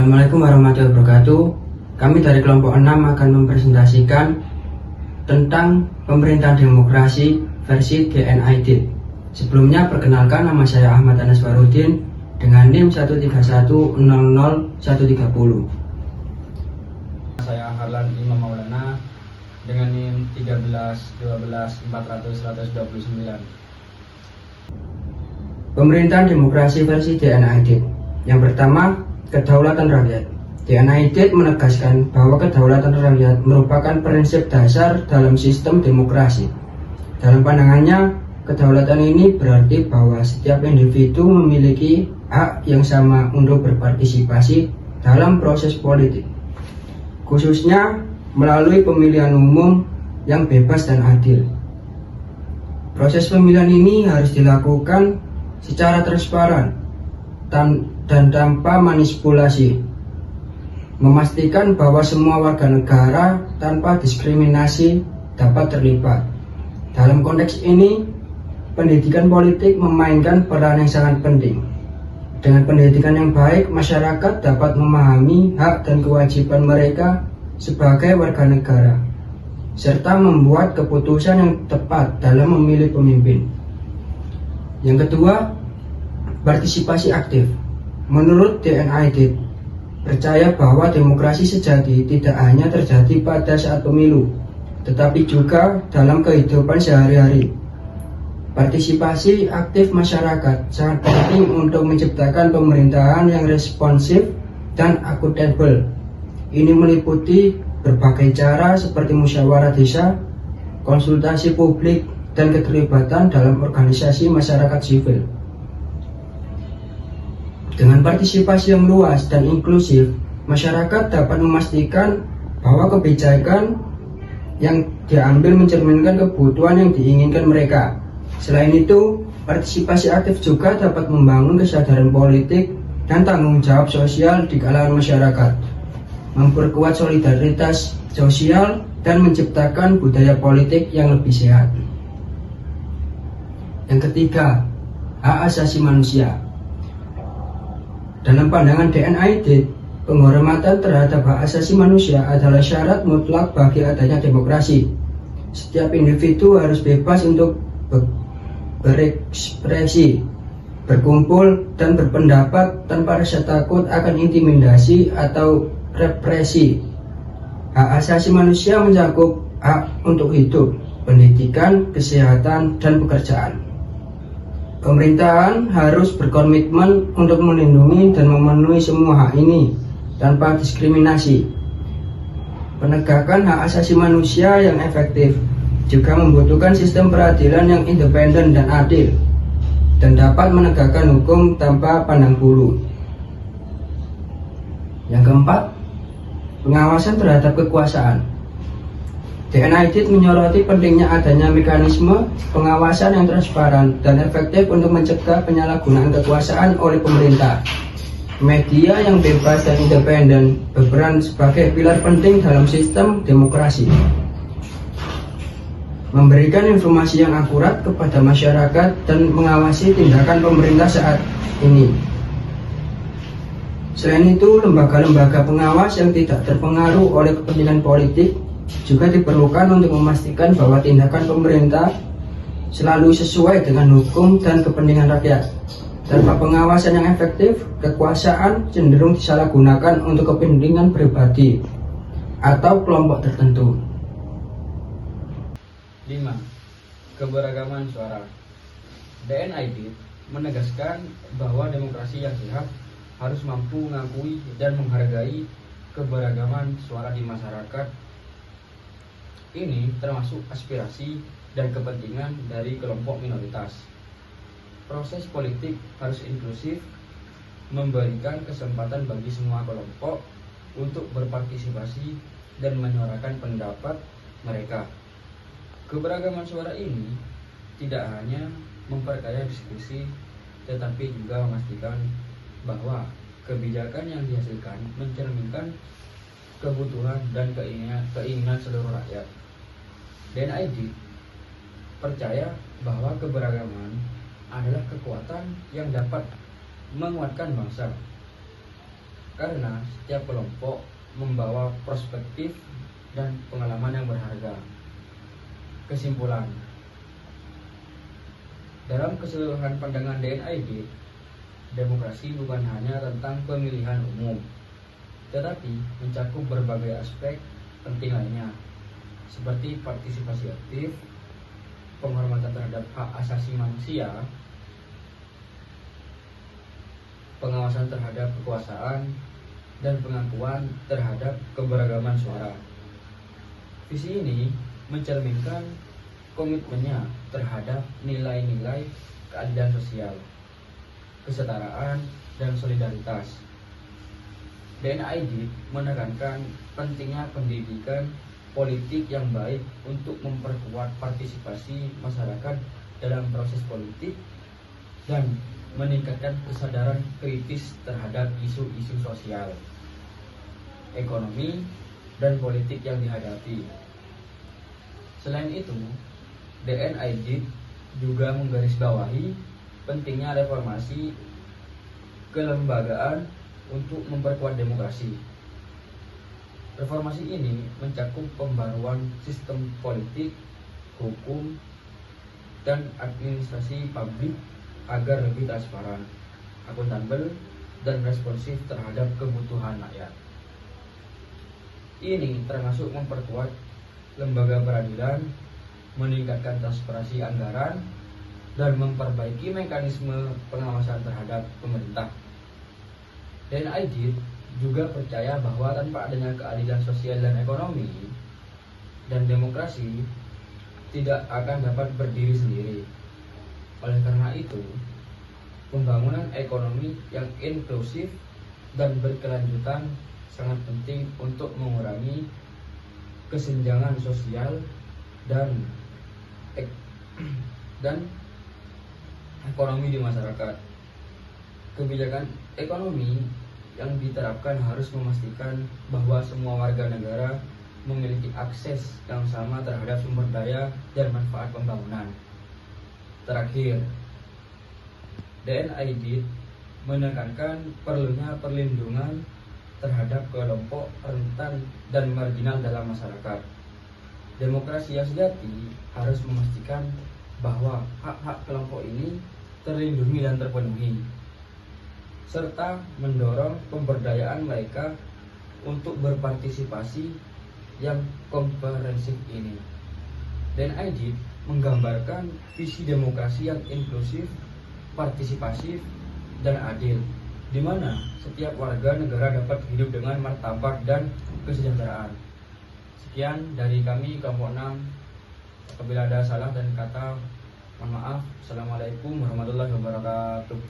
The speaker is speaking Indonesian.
Assalamualaikum warahmatullahi wabarakatuh. Kami dari kelompok 6 akan mempresentasikan tentang pemerintahan demokrasi versi DNID. Sebelumnya perkenalkan, nama saya Ahmad Anaswarudin dengan NIM 131000130. Saya Harlan Imam Maulana dengan NIM 1312400-129. Pemerintahan demokrasi versi DNID. Yang pertama, kedaulatan rakyat. DNID menegaskan bahwa kedaulatan rakyat merupakan prinsip dasar dalam sistem demokrasi. Dalam pandangannya, kedaulatan ini berarti bahwa setiap individu memiliki hak yang sama untuk berpartisipasi dalam proses politik, khususnya melalui pemilihan umum yang bebas dan adil. Proses pemilihan ini harus dilakukan secara transparan dan tanpa manipulasi, memastikan bahwa semua warga negara tanpa diskriminasi dapat terlibat. Dalam konteks ini, pendidikan politik memainkan peran yang sangat penting. Dengan pendidikan yang baik, masyarakat dapat memahami hak dan kewajiban mereka sebagai warga negara, serta membuat keputusan yang tepat dalam memilih pemimpin. Yang kedua, partisipasi aktif. Menurut DNID, percaya bahwa demokrasi sejati tidak hanya terjadi pada saat pemilu, tetapi juga dalam kehidupan sehari-hari. Partisipasi aktif masyarakat sangat penting untuk menciptakan pemerintahan yang responsif dan akuntabel. Ini meliputi berbagai cara seperti musyawarah desa, konsultasi publik, dan keterlibatan dalam organisasi masyarakat sipil. Dengan partisipasi yang luas dan inklusif, masyarakat dapat memastikan bahwa kebijakan yang diambil mencerminkan kebutuhan yang diinginkan mereka. Selain itu, partisipasi aktif juga dapat membangun kesadaran politik dan tanggung jawab sosial di kalangan masyarakat, memperkuat solidaritas sosial, dan menciptakan budaya politik yang lebih sehat. Yang ketiga, hak asasi manusia. Dalam pandangan DNID, penghormatan terhadap hak asasi manusia adalah syarat mutlak bagi adanya demokrasi. Setiap individu harus bebas untuk berekspresi, berkumpul, dan berpendapat tanpa rasa takut akan intimidasi atau represi. Hak asasi manusia mencakup hak untuk hidup, pendidikan, kesehatan, dan pekerjaan. Pemerintahan harus berkomitmen untuk melindungi dan memenuhi semua hak ini tanpa diskriminasi. Penegakan hak asasi manusia yang efektif juga membutuhkan sistem peradilan yang independen dan adil, dan dapat menegakkan hukum tanpa pandang bulu. Yang keempat, pengawasan terhadap kekuasaan. DNID menyoroti pentingnya adanya mekanisme pengawasan yang transparan dan efektif untuk mencegah penyalahgunaan kekuasaan oleh pemerintah. Media yang bebas dan independen berperan sebagai pilar penting dalam sistem demokrasi, memberikan informasi yang akurat kepada masyarakat dan mengawasi tindakan pemerintah saat ini. Selain itu, lembaga-lembaga pengawas yang tidak terpengaruh oleh kepentingan politik juga diperlukan untuk memastikan bahwa tindakan pemerintah selalu sesuai dengan hukum dan kepentingan rakyat. Tanpa pengawasan yang efektif, kekuasaan cenderung disalahgunakan untuk kepentingan pribadi atau kelompok tertentu. 5. Keberagaman suara. DNID menegaskan bahwa demokrasi yang sehat harus mampu mengakui dan menghargai keberagaman suara di masyarakat. Ini termasuk aspirasi dan kepentingan dari kelompok minoritas. Proses politik harus inklusif, memberikan kesempatan bagi semua kelompok untuk berpartisipasi dan menyuarakan pendapat mereka. Keberagaman suara ini tidak hanya memperkaya diskusi, tetapi juga memastikan bahwa kebijakan yang dihasilkan mencerminkan kebutuhan dan keinginan seluruh rakyat. DNID percaya bahwa keberagaman adalah kekuatan yang dapat menguatkan bangsa. karena setiap kelompok membawa perspektif dan pengalaman yang berharga. Kesimpulan, dalam keseluruhan pandangan DNID, demokrasi bukan hanya tentang pemilihan umum, tetapi mencakup berbagai aspek penting lainnya, seperti partisipasi aktif, penghormatan terhadap hak asasi manusia, pengawasan terhadap kekuasaan, dan pengakuan terhadap keberagaman suara. Visi ini mencerminkan komitmennya terhadap nilai-nilai keadilan sosial, kesetaraan, dan solidaritas. DNID menekankan pentingnya pendidikan politik yang baik untuk memperkuat partisipasi masyarakat dalam proses politik dan meningkatkan kesadaran kritis terhadap isu-isu sosial, ekonomi, dan politik yang dihadapi. Selain itu, DNID juga menggarisbawahi pentingnya reformasi kelembagaan untuk memperkuat demokrasi. Reformasi ini mencakup pembaruan sistem politik, hukum, dan administrasi publik agar lebih transparan, akuntabel, dan responsif terhadap kebutuhan rakyat. Ini termasuk memperkuat lembaga peradilan, meningkatkan transparansi anggaran, dan memperbaiki mekanisme pengawasan terhadap pemerintah. DNID juga percaya bahwa tanpa adanya keadilan sosial dan ekonomi, dan demokrasi tidak akan dapat berdiri sendiri. Oleh karena itu, pembangunan ekonomi yang inklusif dan berkelanjutan sangat penting untuk mengurangi kesenjangan sosial dan ekonomi di masyarakat. Kebijakan ekonomi yang diterapkan harus memastikan bahwa semua warga negara memiliki akses yang sama terhadap sumber daya dan manfaat pembangunan. Terakhir, DNID menekankan perlunya perlindungan terhadap kelompok rentan dan marginal dalam masyarakat. Demokrasi yang sejati harus memastikan bahwa hak-hak kelompok ini terlindungi dan terpenuhi, serta mendorong pemberdayaan mereka untuk berpartisipasi yang komprehensif ini. DNID menggambarkan visi demokrasi yang inklusif, partisipasif, dan adil, di mana setiap warga negara dapat hidup dengan martabat dan kesejahteraan. Sekian dari kami kelompok 6. Apabila ada salah dan kata, mohon maaf. Assalamualaikum warahmatullahi wabarakatuh.